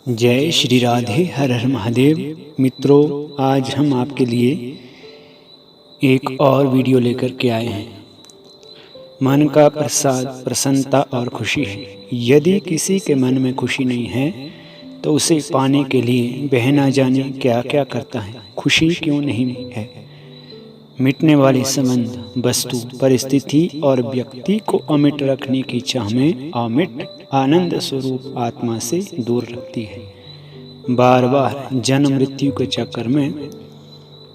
जय श्री राधे, हर हर महादेव। मित्रों, आज हम आपके लिए एक और वीडियो लेकर के आए हैं। मन का प्रसाद, प्रसन्नता और खुशी है। यदि किसी के मन में खुशी नहीं है तो उसे पाने के लिए वह ना जाने क्या क्या करता है। खुशी क्यों नहीं है? मिटने वाले संबंध, वस्तु, परिस्थिति और व्यक्ति को अमिट रखने की चाह में अमिट आनंद स्वरूप आत्मा से दूर रखती है। बार बार जन्म मृत्यु के चक्कर में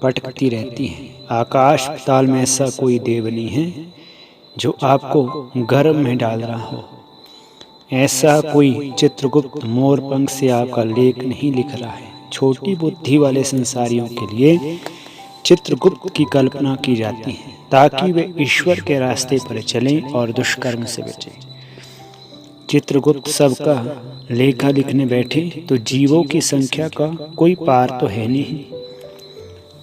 पटकती रहती है। आकाश पाताल में ऐसा कोई देव नहीं है जो आपको गर्भ में डाल रहा हो। ऐसा कोई चित्रगुप्त मोर पंख से आपका लेख नहीं लिख रहा है। छोटी बुद्धि वाले संसारियों के लिए चित्रगुप्त की कल्पना की जाती है ताकि वे ईश्वर के रास्ते पर चलें और दुष्कर्म से बचें। चित्रगुप्त सबका लेखा लिखने बैठे तो जीवों की संख्या का कोई पार तो है नहीं।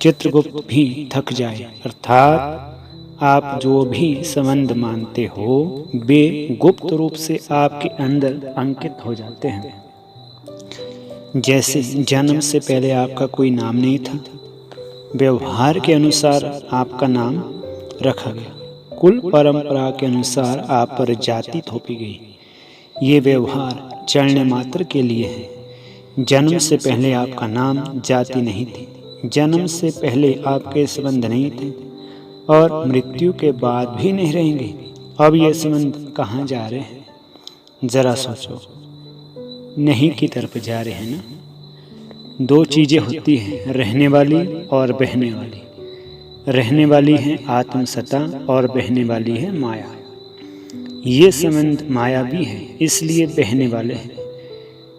चित्रगुप्त भी थक जाए, अर्थात आप जो भी संबंध मानते हो वे गुप्त रूप से आपके अंदर अंकित हो जाते हैं। जैसे जन्म से पहले आपका कोई नाम नहीं था, व्यवहार के अनुसार आपका नाम रखा गया। कुल परंपरा के अनुसार आप पर जाति थोपी गई। ये व्यवहार चलने मात्र के लिए है। जन्म से पहले आपका नाम, जाति नहीं थी। जन्म से पहले आपके संबंध नहीं थे और मृत्यु के बाद भी नहीं रहेंगे। अब ये संबंध कहाँ जा रहे हैं? जरा सोचो। नहीं की तरफ जा रहे हैं ना। दो चीजें होती हैं, रहने वाली और बहने वाली। रहने वाली है आत्मसत्ता और बहने वाली है माया। ये संबंध मायावी है, इसलिए बहने वाले हैं।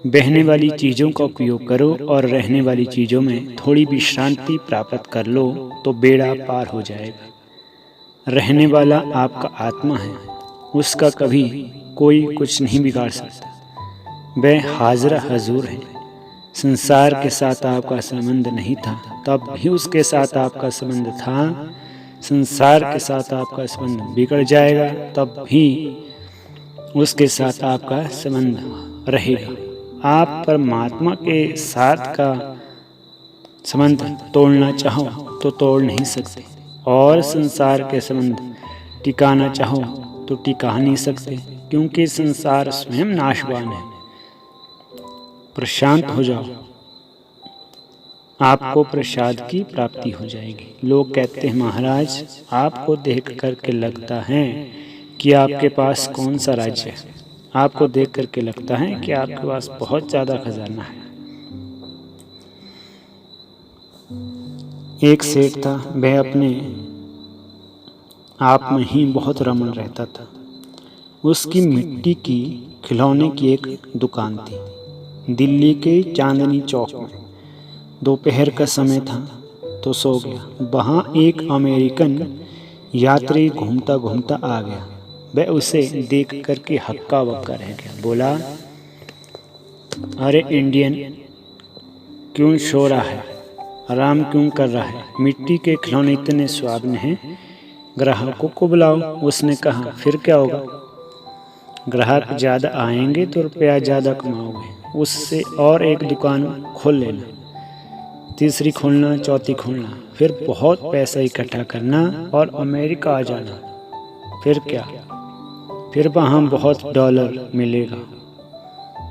बहने वाली चीज़ों का उपयोग करो और रहने वाली चीज़ों में थोड़ी विश्रांति प्राप्त कर लो तो बेड़ा पार हो जाएगा। रहने वाला आपका आत्मा है, उसका कभी कोई कुछ नहीं बिगाड़ सकता। वह हाजरा हजूर है। संसार के साथ आपका संबंध नहीं था, तब भी उसके साथ आपका संबंध था। संसार के साथ आपका संबंध बिगड़ जाएगा, तब भी उसके साथ आपका संबंध रहेगा। आप परमात्मा के साथ का संबंध तोड़ना चाहो तो तोड़ नहीं सकते, और संसार के संबंध टिकाना चाहो तो टिका नहीं सकते, क्योंकि संसार स्वयं नाशवान है। प्रशांत हो जाओ, आपको प्रसाद की प्राप्ति हो जाएगी। लोग कहते हैं, महाराज आपको देख करके लगता है कि आपके पास कौन सा राज्य है। आपको देख करके लगता है कि आपके पास बहुत ज़्यादा खजाना है। एक सेठ था, वह अपने आप में ही बहुत रमण रहता था। उसकी मिट्टी की खिलौने की एक दुकान थी दिल्ली के चांदनी चौक में। दोपहर का समय था तो सो गया। वहाँ एक अमेरिकन यात्री घूमता घूमता आ गया। वह उसे देख करके हक्का बक्का रह गया। बोला, अरे इंडियन, क्यों सो रहा है? आराम क्यों कर रहा है? मिट्टी के खिलौने इतने सुहावने हैं, ग्राहकों को बुलाओ। उसने कहा, फिर क्या होगा? ग्राहक ज़्यादा आएंगे तो रुपया ज़्यादा कमाओगे। उससे और एक दुकान खोल लेना, तीसरी खोलना, चौथी खोलना, फिर बहुत पैसा इकट्ठा करना और अमेरिका आ जाना। फिर क्या? फिर वहाँ बहुत डॉलर मिलेगा।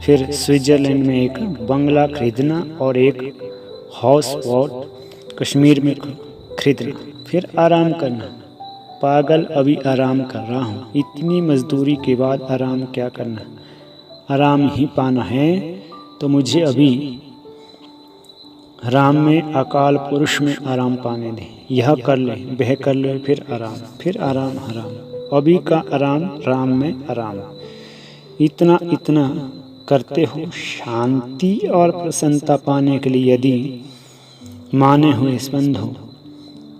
फिर स्विट्जरलैंड में एक बंगला खरीदना और एक हाउस बोट कश्मीर में खरीदना। फिर आराम करना। पागल, अभी आराम कर रहा हूँ। इतनी मजदूरी के बाद आराम क्या करना? आराम ही पाना है तो मुझे अभी राम में, अकाल पुरुष में आराम पाने दें। यह कर ले, वह कर ले, फिर आराम, फिर आराम, आराम। अभी का आराम, राम में आराम। इतना इतना करते हो। शांति और प्रसन्नता पाने के लिए यदि माने हुए संबंध हो,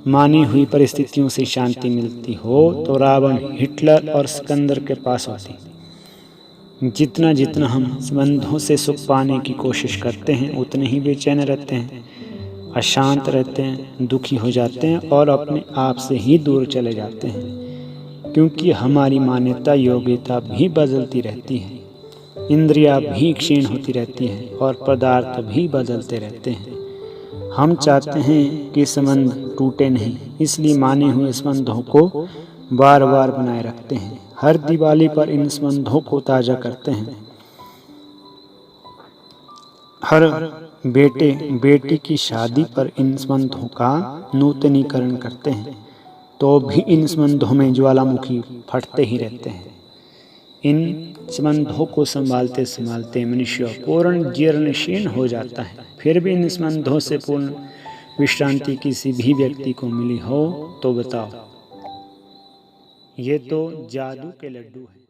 मानी हुई परिस्थितियों से शांति मिलती हो तो रावण, हिटलर और सिकंदर के पास होती। जितना जितना हम संबंधों से सुख पाने की कोशिश करते हैं उतने ही बेचैन रहते हैं, अशांत रहते हैं, दुखी हो जाते हैं और अपने आप से ही दूर चले जाते हैं, क्योंकि हमारी मान्यता, योग्यता भी बदलती रहती है। इंद्रियां भी क्षीण होती रहती हैं और पदार्थ भी बदलते रहते हैं। हम चाहते हैं कि संबंध टूटे नहीं, इसलिए माने हुए संबंधों को बार बार बनाए रखते हैं। हर दिवाली पर इन संबंधों को ताज़ा करते हैं। हर बेटे बेटी की शादी पर इन संबंधों का नूतनीकरण करते हैं, तो भी इन संबंधों में ज्वालामुखी फटते ही रहते हैं। इन संबंधों को संभालते संभालते मनुष्य पूर्ण जीर्णशीर्ण हो जाता है। फिर भी इन संबंधों से पूर्ण विश्रांति किसी भी व्यक्ति को मिली हो तो बताओ। ये तो जादू के लड्डू है।